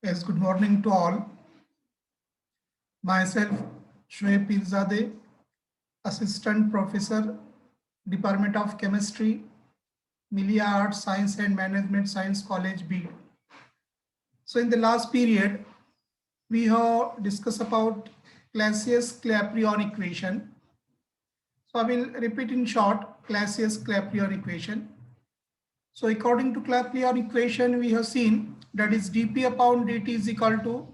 Yes, good morning to all. Myself, Shoaib Pirzadeh, Assistant Professor, Department of Chemistry, Milia Arts Science and Management Science College, B. So in the last period, we have discussed about Clausius-Clapeyron equation. So I will repeat in short, Clausius-Clapeyron equation. So according to Clapeyron equation, we have seen that is dP upon dt is equal to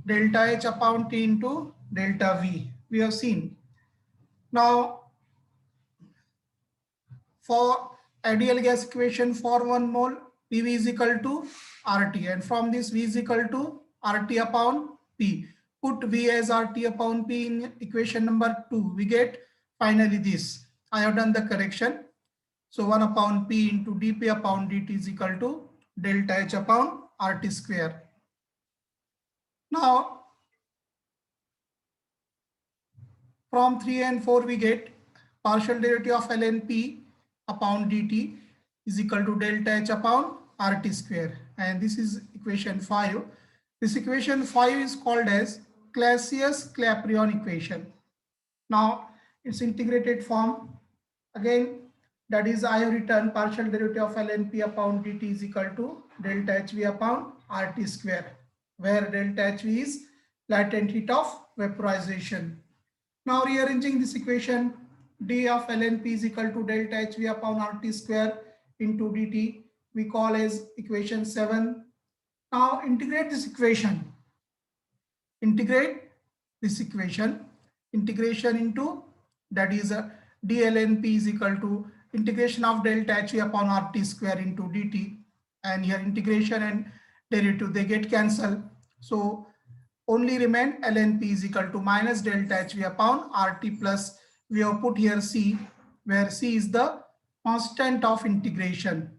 delta H upon T into delta V. We have seen. Now, for ideal gas equation for 1 mole, PV is equal to RT, and from this V is equal to RT upon P. Put V as RT upon P in equation number 2. We get finally this. I have done the correction. So 1 upon P into dP upon dt is equal to delta H upon RT square. Now, from 3 and 4 we get partial derivative of ln P upon dt is equal to delta H upon RT square. And this is equation 5. This equation 5 is called as Clausius-Clapeyron equation. Now, its integrated form, again, that is I have written partial derivative of ln P upon dt is equal to delta HV upon RT square, where delta HV is latent heat of vaporization. Now rearranging this equation, d of ln P is equal to delta HV upon RT square into dt, we call as equation 7. Now integrate this equation. Integrate this equation. Integration into, that is d ln P is equal to integration of delta HV upon RT square into dt, and here integration and derivative they get cancelled. So only remain ln P is equal to minus delta HV upon RT plus, we have put here C, where C is the constant of integration,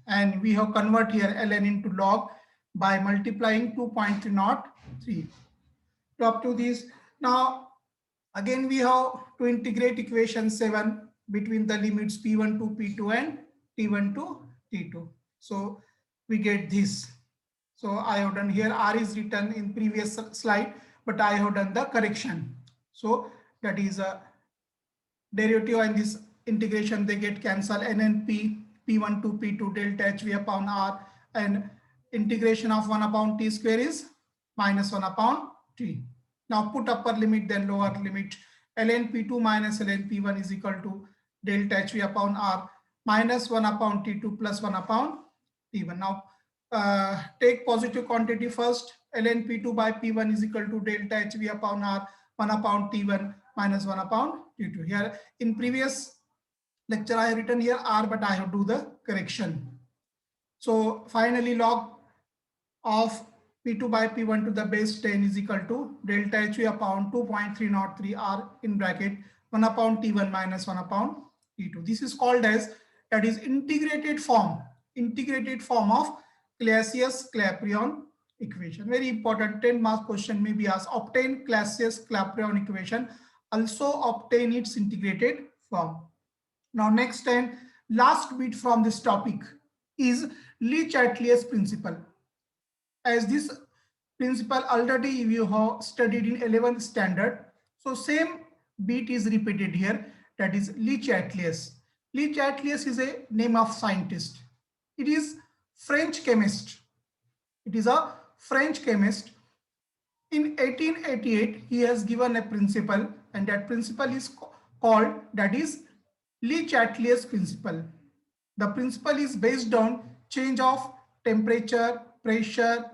and we have convert here ln into log by multiplying 2.303 to up to this. Now again we have to integrate equation 7 between the limits P1 to P2 and T1 to T2. So we get this. So I have done here, R is written in previous slide, but I have done the correction. So that is a derivative and this integration, they get cancelled. Ln P, P1 to P2 delta HV upon R, and integration of 1 upon T square is minus 1 upon T. Now put upper limit then lower limit. Ln P2 minus Ln P1 is equal to delta HV upon R minus 1 upon T2 plus 1 upon T1. Now take positive quantity first. Ln P2 by P1 is equal to delta HV upon R 1 upon T1 minus 1 upon T2. Here in previous lecture I have written here R, but I have do the correction. So finally log of P2 by P1 to the base 10 is equal to delta HV upon 2.303 R in bracket 1 upon T1 minus 1 upon T2. This is called as, that is integrated form of Clausius-Clapeyron equation. Very important 10 mark question may be asked. Obtain Clausius-Clapeyron equation, also obtain its integrated form. Now next and last bit from this topic is Le Chatelier's principle. As this principle already we have studied in 11th standard, so same bit is repeated here, that is Le Chatelier. Le Chatelier is a name of scientist. It is French chemist. It is a French chemist. In 1888, he has given a principle, and that principle is called, that is Le Chatelier's principle. The principle is based on change of temperature, pressure,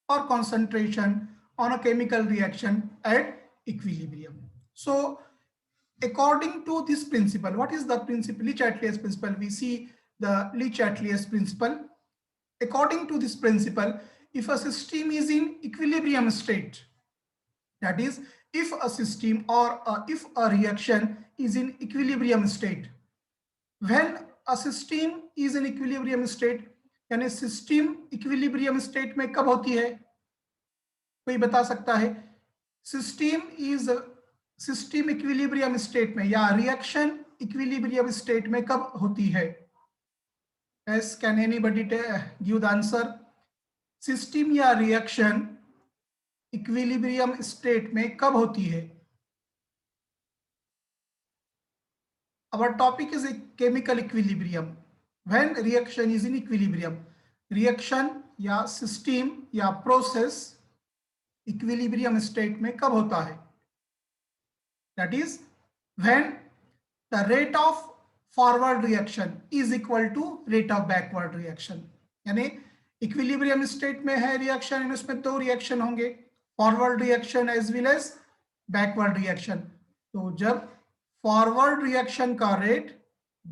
or concentration on a chemical reaction at equilibrium. So according to this principle, what is the principle? Le Chatelier's principle. We see the Le Chatelier's principle. According to this principle, if a system is in equilibrium state, that is if a system or if a reaction is in equilibrium state, when a system is in equilibrium state, यानी system equilibrium state में कब होती है, कोई बता सकता है? System equilibrium state में या रिएक्शन इक्विलिब्रियम स्टेट में कब होती है? Yes, can anybody give the answer? System या रिएक्शन इक्विलिब्रियम स्टेट में कब होती है? Our topic is a chemical equilibrium. When reaction is in equilibrium, reaction या system या process equilibrium state में कब होता है? That is when the rate of forward reaction is equal to rate of backward reaction. यानी equilibrium state में है reaction, उसमें दो reaction होंगे, forward reaction as well as backward reaction. तो जब फॉरवर्ड रिएक्शन का रेट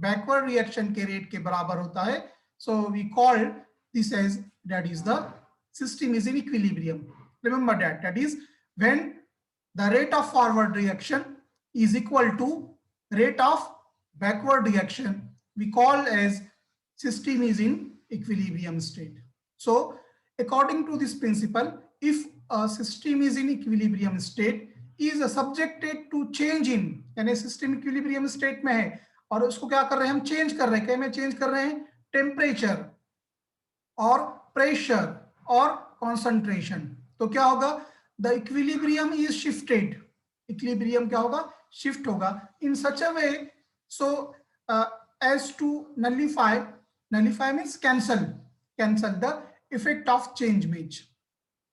बैकवर्ड रिएक्शन के रेट के बराबर होता है, so we call this as that is the system is in equilibrium. Remember that is when the rate of forward reaction is equal to rate of backward reaction, we call as system is in equilibrium state. So according to this principle, if a system is in equilibrium state is subjected to change in, यानी system equilibrium state में है और उसको क्या कर रहे हैं हम, चेंज कर रहे हैं. क्या में चेंज कर रहे हैं? टेम्परेचर और प्रेशर और कॉन्सेंट्रेशन. तो क्या होगा? The equilibrium is shifted. Equilibrium क्या होगा? शिफ्ट होगा in such a way so as to nullify. Nullify means cancel. Cancel the effect of change made.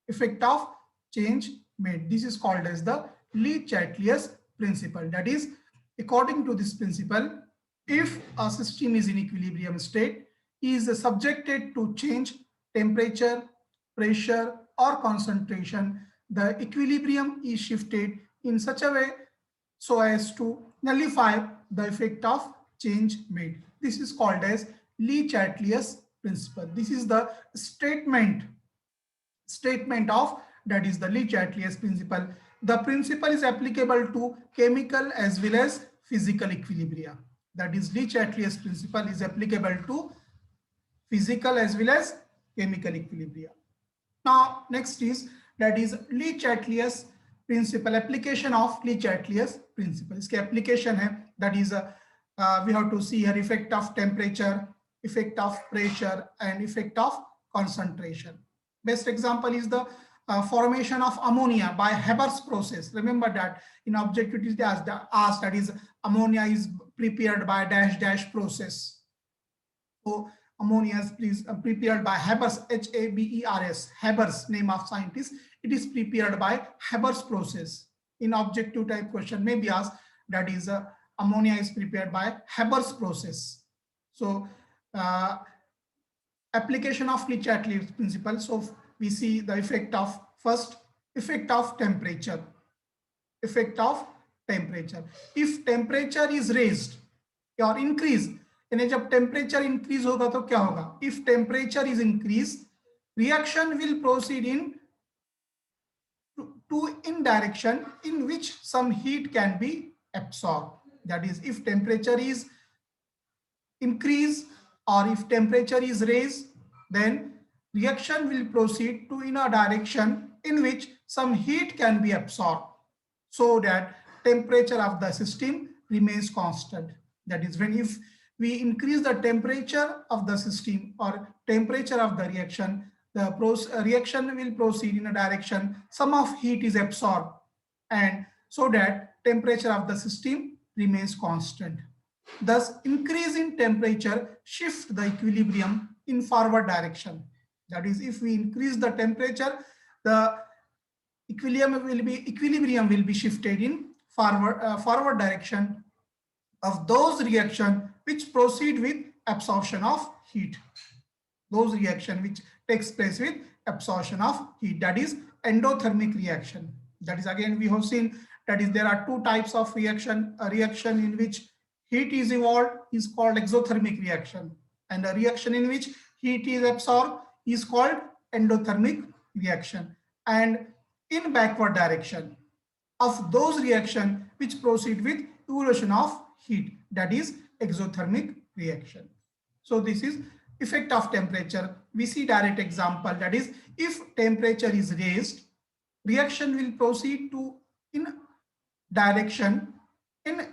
Effect of change made. This is called as the Le-Chatelier's principle. That is, according to this principle, if a system is in equilibrium state, is subjected to change temperature, pressure or concentration, the equilibrium is shifted in such a way so as to nullify the effect of change made. This is called as Le-Chatelier's principle. This is the statement of, that is the Le-Chatelier's principle. The principle is applicable to chemical as well as physical equilibria. That is, Le-Chatelier's principle is applicable to physical as well as chemical equilibria. Now next is, that is Le-Chatelier's principle, application of Le-Chatelier's principle. इसके application है, that is we have to see here effect of temperature, effect of pressure and effect of concentration. Best example is the formation of ammonia by Haber's process. Remember that in objective it is asked, that is ammonia is prepared by dash dash process. So ammonia is prepared by Haber's, H-A-B-E-R-S, Haber's name of scientist. It is prepared by Haber's process. In objective type question may be asked, that is ammonia is prepared by Haber's process. So application of Le-Chatelier's principle. So we see the effect of, first effect of temperature. Effect of temperature. If temperature is raised or increased, यानी जब temperature increase होगा तो क्या होगा? If temperature is increased, reaction will proceed in direction in which some heat can be absorbed. That is, if temperature is increased or if temperature is raised, then reaction will proceed to in a direction in which some heat can be absorbed, so that temperature of the system remains constant. That is, when if we increase the temperature of the system or temperature of the reaction, the reaction will proceed in a direction some of heat is absorbed, and so that temperature of the system remains constant. Thus, increase in temperature shifts the equilibrium in forward direction. That is, if we increase the temperature, the equilibrium will be shifted in forward direction of those reactions which proceed with absorption of heat. Those reaction which takes place with absorption of heat, that is endothermic reaction. That is, again we have seen, that is there are two types of reaction. A reaction in which heat is evolved is called exothermic reaction, and a reaction in which heat is absorbed is called endothermic reaction. And in backward direction of those reactions which proceed with evolution of heat, that is exothermic reaction. So this is effect of temperature. We see direct example, that is, if temperature is raised, reaction will proceed to in direction in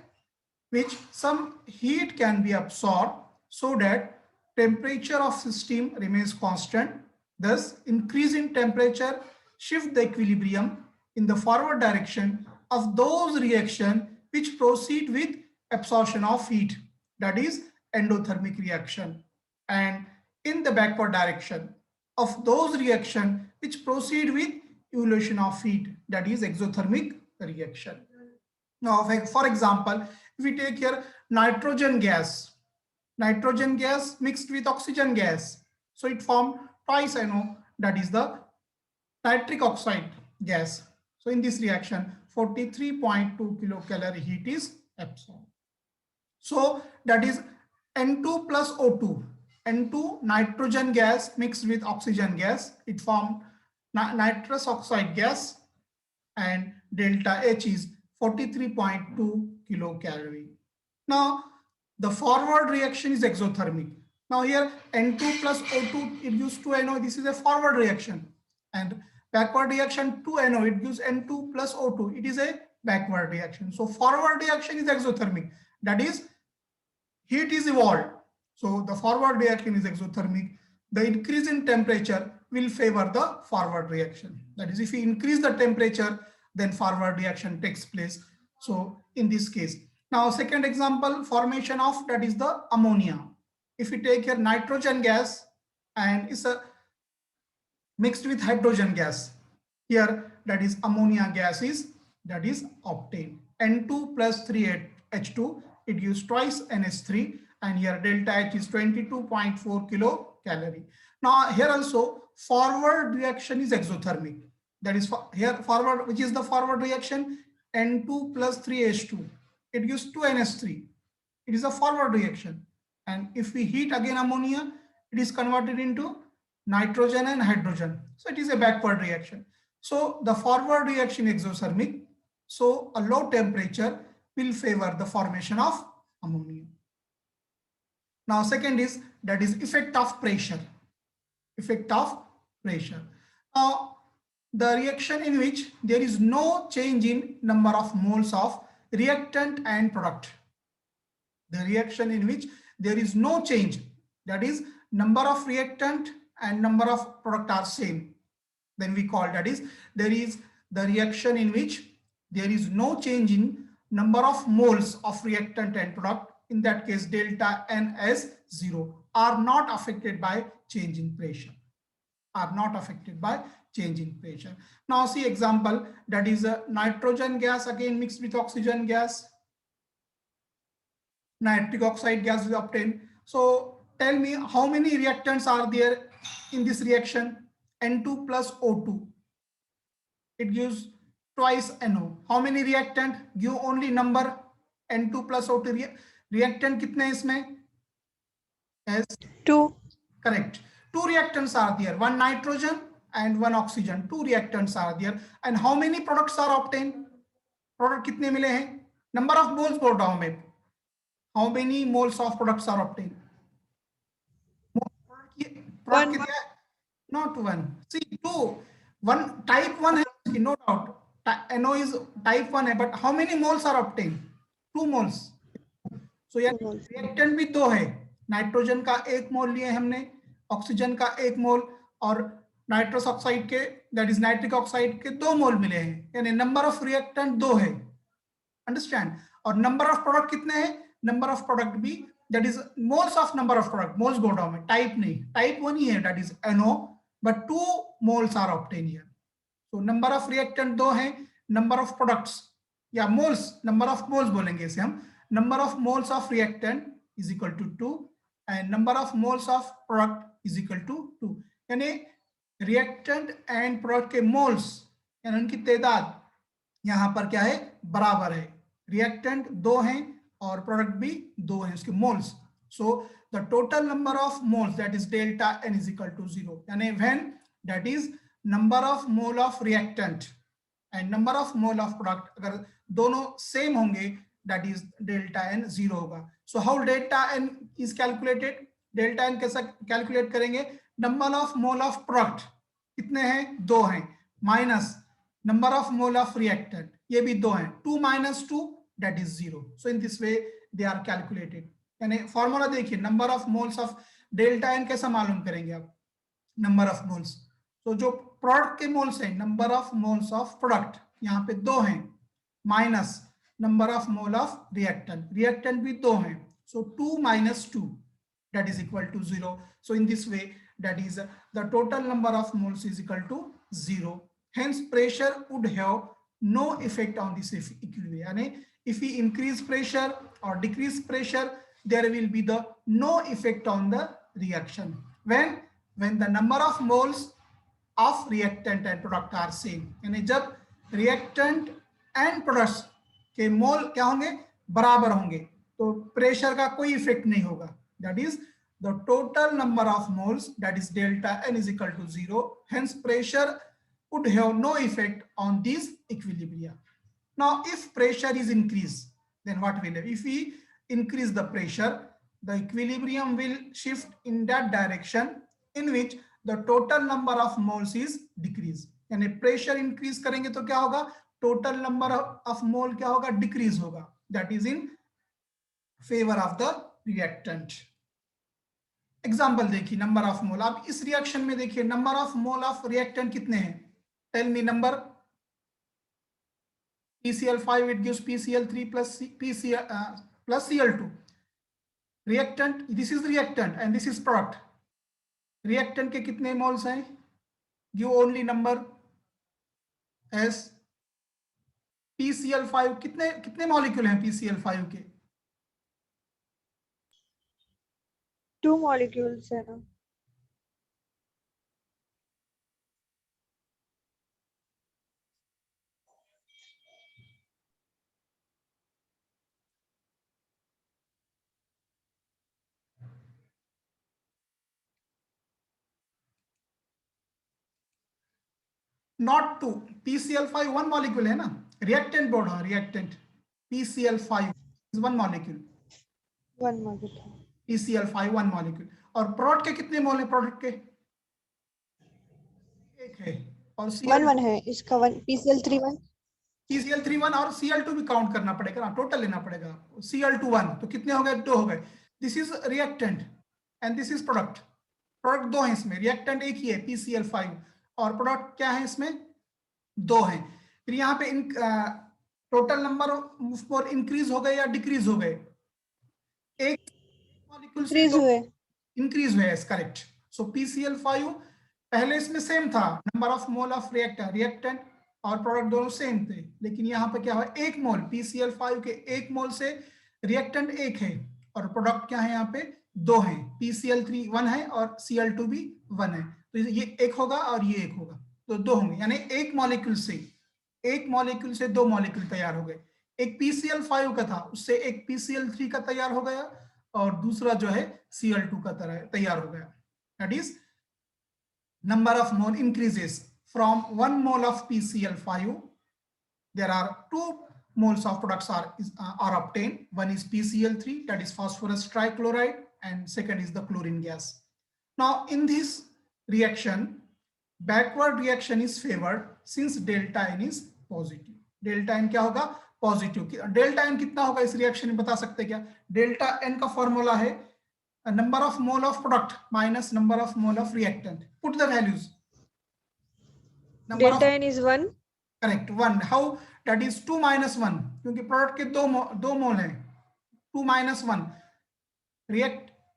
which some heat can be absorbed, so that temperature of system remains constant Thus, increase in temperature shift the equilibrium in the forward direction of those reactions which proceed with absorption of heat, that is endothermic reaction, and in the backward direction of those reactions which proceed with evolution of heat, that is exothermic reaction. Now, for example, if we take here nitrogen gas mixed with oxygen gas, so it formed twice NO, that is the nitric oxide gas. So in this reaction, 43.2 kilocalorie heat is absorbed. So that is N2 plus O2. N2 nitrogen gas mixed with oxygen gas, it formed nitrous oxide gas, and delta H is 43.2 kilocalorie. Now the forward reaction is exothermic. Now here N2 plus O2, it gives 2NO. This is a forward reaction. And backward reaction 2NO, it gives N2 plus O2. It is a backward reaction. So forward reaction is exothermic. That is, heat is evolved. So the forward reaction is exothermic. The increase in temperature will favor the forward reaction. That is, if we increase the temperature, then forward reaction takes place. So in this case, now second example, formation of, that is the ammonia. If we take here nitrogen gas and it's a mixed with hydrogen gas, here that is ammonia gas is obtained. N2 plus 3H2, it gives twice NH3, and here delta H is 22.4 kilocalorie. Now here also forward reaction is exothermic. That is here forward, which is the forward reaction, N2 plus 3H2. It gives 2NH3. It is a forward reaction. And if we heat again ammonia, it is converted into nitrogen and hydrogen. So it is a backward reaction. So the forward reaction is exothermic. So a low temperature will favor the formation of ammonia. Now second is, that is effect of pressure. Effect of pressure. Now the reaction in which there is no change in number of moles of reactant and product. The reaction in which there is no change, that is number of reactant and number of product are same, then we call, that is, there is the reaction in which there is no change in number of moles of reactant and product. In that case, delta N as 0, are not affected by change in pressure. Are not affected by change in pressure. Now see example, that is a nitrogen gas again mixed with oxygen gas. Nitric oxide gas is obtained. So tell me how many reactants are there in this reaction? N2 plus O2. It gives twice NO. How many reactant? Give only number. N2 plus O2. Reactant कितने इसमें? As 2. Correct. 2 reactants are there. One nitrogen and one oxygen. 2 reactants are there. And how many products are obtained? Product कितने मिले हैं? Number of moles बोल रहा हूं मैं. How many moles of products are obtained? Product One. Not one. See, 2. One type 1 has no doubt. NO is type 1 but how many moles are obtained? 2 moles. So यार reactant भी 2 है. Nitrogen का 1 मोल लिए हमने, ऑक्सीजन का 1 मोल, और nitrous oxide के, that is nitric oxide के 2 मोल मिले हैं. यानी नंबर ऑफ रिएक्टेंट 2 है. अंडरस्टैंड? और नंबर ऑफ प्रोडक्ट कितने हैं? नंबर ऑफ प्रोडक्ट भी, that is moles of number of product. Moles बोल रहा हूं मैं, टाइप नहीं. टाइप 1 ही है, that is NO, but 2 moles are obtain here. So number of reactant 2 है. नंबर ऑफ प्रोडक्ट्स या मोल्स, नंबर ऑफ मोल्स बोलेंगे इसे हम. Number of moles of reactant is equal to 2 and number of moles of product is equal to 2. यानी reactant and product के moles यानी उनकी तादाद यहाँ पर क्या है? बराबर है. reactant 2 हैं और product भी 2 हैं, उसके moles. So the total number of moles, that is delta N is equal to 0. यानी when, that is number of mole of reactant and number of mole of product, अगर दोनों same होंगे, that is delta N 0 होगा. So how delta N is calculated? Delta N कैसा calculate करेंगे? Number of mole of product कितने हैं? 2 हैं, minus number of mole of reactant, ये भी 2 हैं. 2 minus 2, that is 0. So in this way they are calculated. यानी फॉर्मूला देखिए, number of moles of delta N कैसा मालूम करेंगे आप? Number of moles. तो जो प्रोडक्ट के मोल्स हैं, number of moles of product यहाँ पे 2 हैं, minus number of mole of reactant, reactant भी 2 हैं, so 2 minus 2 that is equal to 0. So in this way, that is the total number of moles is equal to 0. Hence pressure would have no effect on this equilibrium. Yani if we increase pressure or decrease pressure, there will be the no effect on the reaction when the number of moles of reactant and product are same. यानी जब reactant and products के मोल क्या होंगे, बराबर होंगे, तो pressure का कोई इफेक्ट नहीं होगा. That is the total number of moles, that is delta n is equal to 0. Hence pressure would have no effect on these equilibria. Now if pressure is increased, then what will happen? If we increase the pressure, the equilibrium will shift in that direction in which the total number of moles is decreased. यानी pressure increase करेंगे तो क्या होगा, total number of मोल क्या होगा, decrease होगा. That is in favour of the reactant. Example देखिए, number of mole. आप इस रिएक्शन में देखिए number of mole of reactant कितने हैं, tell me number. PCl5 it gives PCl3 plus plus Cl2. Reactant, this is reactant and this is product. Reactant के कितने moles हैं, give only number S. PCl5 कितने कितने molecule हैं PCl5 के, 2 molecules है ना. नॉट 2. PCl5 वन मॉलिक्यूल है ना, रिएक्टेंट बोर्ड है, reactant. PCl5 is one molecule, 1 molecule. PCl5 one molecule. और प्रोडक्ट के कितने मोल है, प्रोडक्ट के एक है, और 1 है इसका, 1 PCl3 1. PCl3 1 और Cl2 भी काउंट करना पड़ेगा ना, टोटल लेना पड़ेगा. Cl2 1 तो कितने हो गए, 2 हो गए. This is reactant and this is product. Product 2 है इसमें, रिएक्टेंट एक ही है PCl5, और प्रोडक्ट क्या है इसमें, 2 है. फिर यहाँ पे total number of mole increase हो गए या डिक्रीज हो गए, एक मॉलिक्यूल से इंक्रीज हुए, करेक्ट. सो PCl5 पहले इसमें सेम था, number of mole of reactant और प्रोडक्ट दोनों सेम थे, लेकिन यहाँ पे क्या हुआ, एक मोल PCl5 के एक मोल से रिएक्टेंट एक है और प्रोडक्ट क्या है, यहाँ पे 2 है. PCl3 1 है और Cl2 भी 1 है, तो ये एक होगा और ये एक होगा, तो 2 होंगे. यानी एक मॉलिक्यूल से 2 मॉलिक्यूल तैयार हो गए. एक PCl5 का था, उससे एक PCl3 का तैयार हो गया और दूसरा जो है Cl2 का तैयार हो गया. That is number of mole increases from 1 mole of PCl5. There are 2 moles of products are obtained. One is PCl3, that is phosphorus trichloride, and second is the chlorine gas. Now in this reaction, backward reaction is favored since delta n is positive. Delta n क्या होगा, positive. Delta n कितना होगा इस reaction में, बता सकते क्या. Delta n का फॉर्मूला है number of mole of product minus number of mole of reactant. Put the values. Delta n is 1. Correct, 1. How? That is 2 minus 1, क्योंकि प्रोडक्ट के दो मोल हैं. 2 minus 1,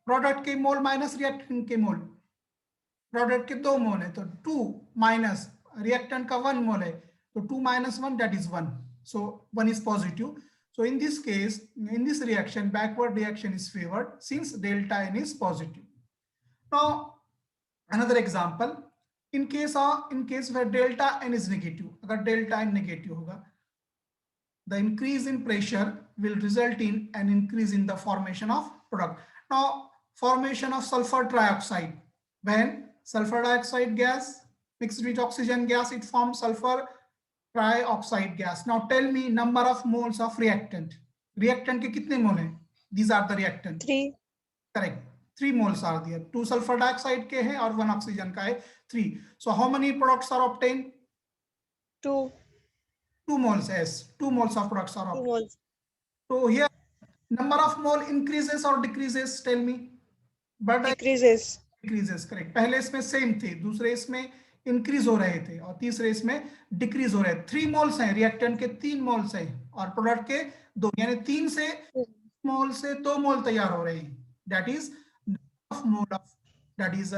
प्रोडक्ट के मोल माइनस रिएक्टेंट के मोल. Product के 2 मोल है तो 2 माइनस रिएक्टेंट का 1 मोल है, तो 2 minus 1, that is 1. So 1 is positive. So in this case, in this reaction, backward reaction is favored since delta n is positive. Now another example, in case where delta n is negative, अगर delta n negative होगा, the increase in pressure will result in an increase in the formation of product. Now formation of sulfur trioxide, when sulfur dioxide gas mixed with oxygen gas, it forms sulfur trioxide gas. Now tell me number of moles of reactant. Reactant के कितने मोल हैं? These are the reactant. 3. Correct. 3 moles are there. 2 sulfur dioxide के हैं और 1 oxygen का है, 3. So how many products are obtained? 2. 2 moles. Yes, 2 moles of products are 2 obtained. moles. So here number of mole increases or decreases? Tell me. But Decreases. Decreases, correct. पहले इसमें same थे, दूसरे इसमें इंक्रीज हो रहे थे और तीसरे इसमें डिक्रीज हो रहे थे। 3 मोल्स हैं, रिएक्टेंट के 3 मोल्स हैं और प्रोडक्ट के 2, यानी 3 से मोल से 2 मोल तैयार हो रहे हैं। That is of mole of, that is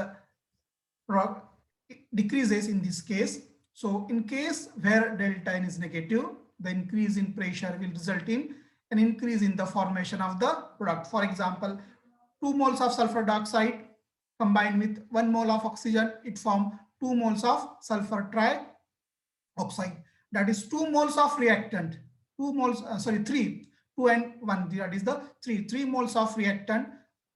decreases in this case. So in case where delta n is negative, the increase in pressure will result in an increase in the formation of the product. For example, 2 moles of sulfur dioxide combined with 1 mole of oxygen, it forms 2 moles of sulfur trioxide. That is 2 moles of reactant, 2 moles, 3, 2 and 1, that is the 3 moles of reactant,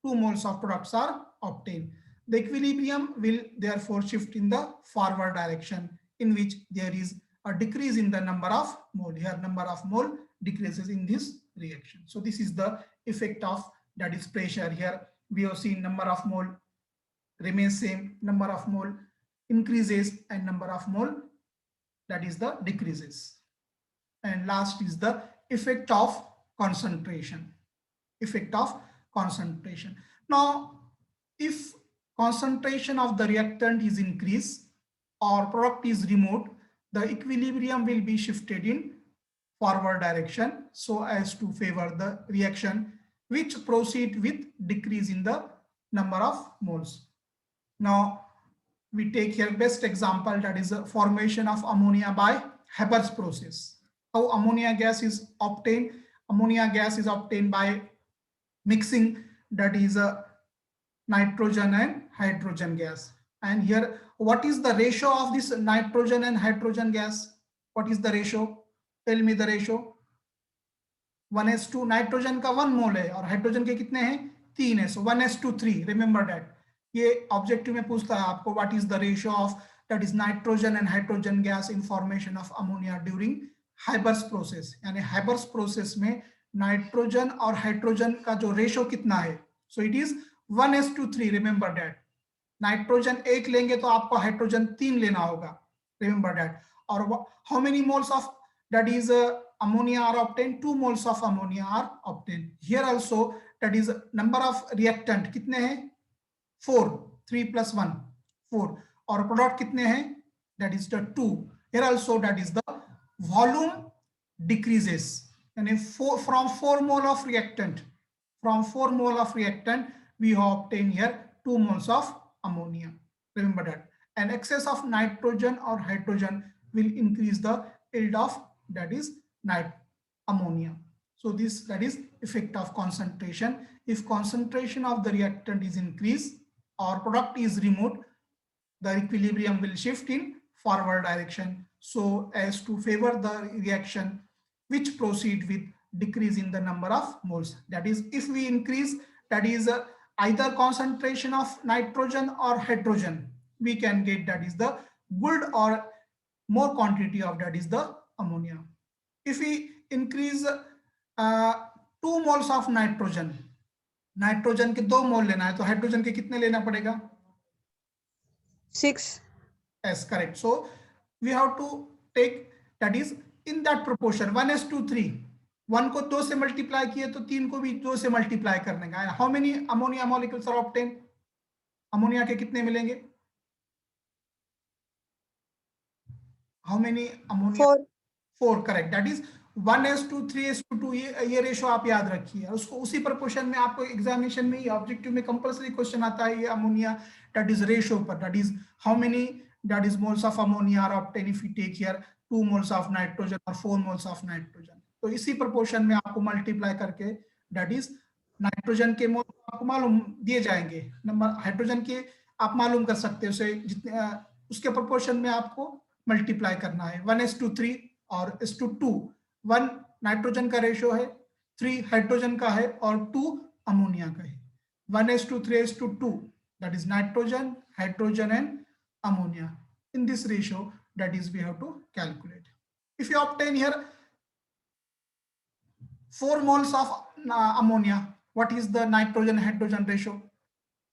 2 moles of products are obtained. The equilibrium will therefore shift in the forward direction, in which there is a decrease in the number of mole. Here number of mole decreases in this reaction. So this is the effect of, that is pressure. Here we have seen number of mole remains same, number of mole increases and number of mole, that is the decreases. And last is the effect of concentration. Effect of concentration. Now if concentration of the reactant is increased or product is removed, the equilibrium will be shifted in forward direction so as to favor the reaction which proceed with decrease in the number of moles. Now we take here best example, that is a formation of ammonia by Haber's process. How ammonia gas is obtained? Ammonia gas is obtained by mixing, that is a nitrogen and hydrogen gas. And here what is the ratio of this nitrogen and hydrogen gas? What is the ratio? Tell me the ratio. 1:2, nitrogen का 1 मोल है और hydrogen के कितने हैं 3 है, so 1:3. Remember that, ये objective में पूछता है आपको what is the ratio of, that is nitrogen and hydrogen gas in formation of ammonia during Haber's process. यानी हाइबर्स प्रोसेस में नाइट्रोजन और हाइड्रोजन का जो रेशियो कितना है, so it is 1:3. Remember that, nitrogen 1 लेंगे तो आपको हाइड्रोजन 3 लेना होगा. Remember that. और how many moles of, that is ammonia are obtained? 2 moles of ammonia are obtained. Here also, that is number of reactant कितने हैं 4, 3 plus 1 4, और product कितने हैं, that is the 2. Here also, that is the volume decreases, यानी from 4 mole of reactant, from 4 mole of reactant we have obtained here 2 moles of ammonia. Remember that. And excess of nitrogen or hydrogen will increase the yield of, that is ammonia. So this, that is effect of concentration. If concentration of the reactant is increased or product is removed, the equilibrium will shift in forward direction so as to favor the reaction which proceed with decrease in the number of moles. That is, if we increase, that is either concentration of nitrogen or hydrogen, we can get, that is the good or more quantity of, that is the ammonia. If we increase 2 moles of nitrogen, nitrogen के 2 मोल लेना है तो hydrogen के कितने लेना पड़ेगा 6. Yes, correct. So we have to take, that is in that proportion 1:3. 1 को 2 से मल्टीप्लाई किए तो 3 को भी 2 से मल्टीप्लाई करने का. How many ammonia molecules are obtain? Ammonia के कितने मिलेंगे? How many ammonia? 4, correct. That is 1:2, 3:2. ये रेशो आप याद रखिए. उसको उसी प्रोपोर्शन में आपको एग्जामिनेशन में, ऑब्जेक्टिव में कंपल्सरी क्वेश्चन आता है ये अमोनिया, दैट इज रेशो पर, that is how many, that is moles of ammonia are obtain if you take here 2 moles of nitrogen और 4 मोल्स ऑफ नाइट्रोजन. तो इसी प्रोपोर्शन में आपको मल्टीप्लाई करके, दैट इज नाइट्रोजन के मोल आपको मालूम दिए जाएंगे, नंबर हाइड्रोजन के आप मालूम कर सकते हो, उसे जितने उसके प्रोपोर्शन में आपको मल्टीप्लाई करना है. 1:3 और 1:2. 1 नाइट्रोजन का रेशियो है, 3 हाइड्रोजन का है और 2 अमोनिया का है. 1:3:2, that is nitrogen, hydrogen and ammonia. In this ratio, that is we have to calculate. If you obtain here 4 moles of ammonia, what is the nitrogen hydrogen ratio?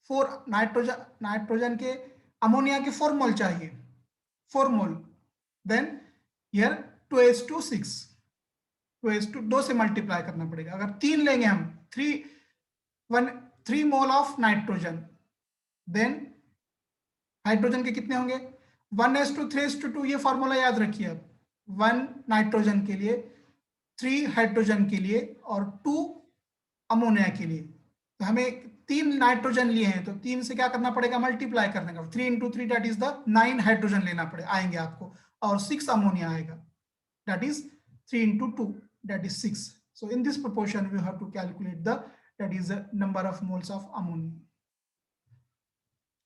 4 nitrogen के ammonia के 4 मोल चाहिए, 4 मोल. Then here 2:6, 2 से multiply करना पड़ेगा. अगर 3 लेंगे हम, 3 mole of nitrogen then hydrogen के कितने होंगे 1:3:2 ये फॉर्मूला याद रखिए अब 1 नाइट्रोजन के लिए 3 हाइड्रोजन के लिए और 2 अमोनिया के लिए। तो हमें 3 नाइट्रोजन लिए हैं तो 3 से क्या करना पड़ेगा मल्टीप्लाई करने का 3 × 3 दैट इज द 9 हाइड्रोजन लेना पड़े आएंगे आपको और 6 अमोनिया आएगा that is 3 × 2 that is 6. So in this proportion we have to calculate the that is the number of moles of ammonia.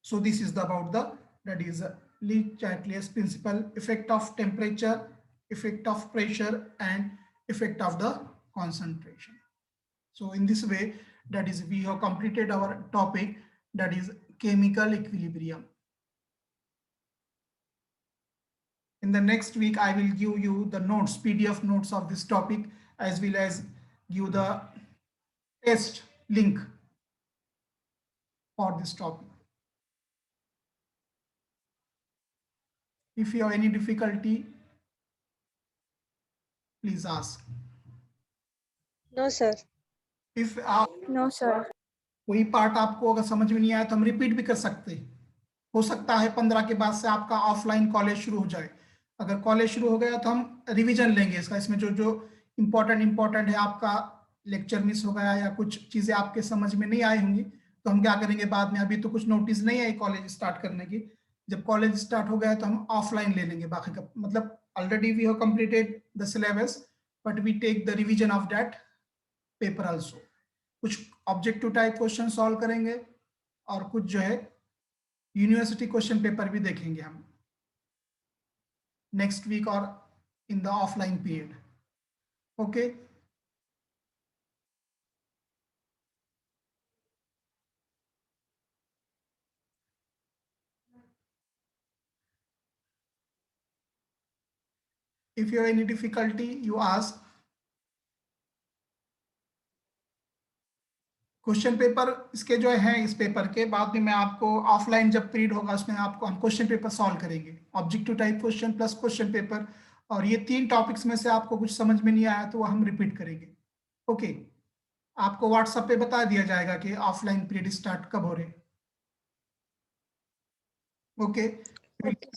So this is the about the that is Le-Chatelier's principle, effect of temperature, effect of pressure and effect of the concentration. So in this way that is we have completed our topic that is chemical equilibrium. In the next week, I will give you the notes, PDF notes of this topic, as well as give the test link for this topic. If you have any difficulty, please ask. No, sir. If No, sir. कोई part आपको अगर समझ में नहीं आया तो हम repeat भी कर सकते हैं। हो सकता है 15 के बाद से आपका ऑफलाइन कॉलेज शुरू हो जाए। अगर कॉलेज शुरू हो गया तो हम रिवीजन लेंगे इसका, इसमें जो जो इम्पोर्टेंट है आपका लेक्चर मिस हो गया या कुछ चीजें आपके समझ में नहीं आई होंगी तो हम क्या करेंगे बाद में। अभी तो कुछ नोटिस नहीं आई कॉलेज स्टार्ट करने की, जब कॉलेज स्टार्ट हो गया तो हम ऑफलाइन ले लेंगे बाकी का, मतलब already we have completed the syllabus but we take the revision of that paper also. कुछ ऑब्जेक्टिव टाइप क्वेश्चन सॉल्व करेंगे और कुछ जो है यूनिवर्सिटी क्वेश्चन पेपर भी देखेंगे हम नेक्स्ट वीक और in the offline period. Okay, if you have any difficulty you ask. Question paper इसके जो है इस पेपर के बाद में मैं आपको ऑफलाइन जब पीरियड होगा उसमें आपको हम क्वेश्चन पेपर सॉल्व करेंगे, objective type question plus question paper, और ये 3 टॉपिक्स में से आपको कुछ समझ में नहीं आया तो वो हम रिपीट करेंगे। ओके, आपको व्हाट्सएप पे बता दिया जाएगा कि ऑफलाइन पीरियड स्टार्ट कब हो रहे। Okay, Okay.